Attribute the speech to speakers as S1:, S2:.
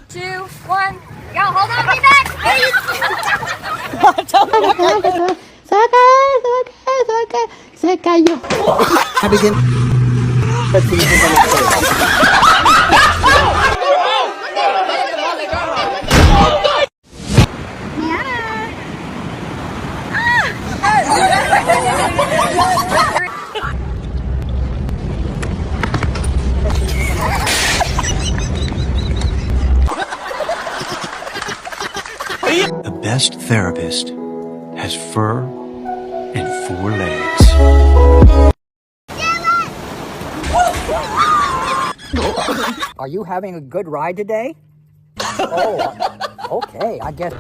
S1: Two, one, go! Hold on, be back!
S2: Se cayó.
S3: The best therapist has fur and 4 legs.
S4: Are you having a good ride today? Oh, okay, I guess.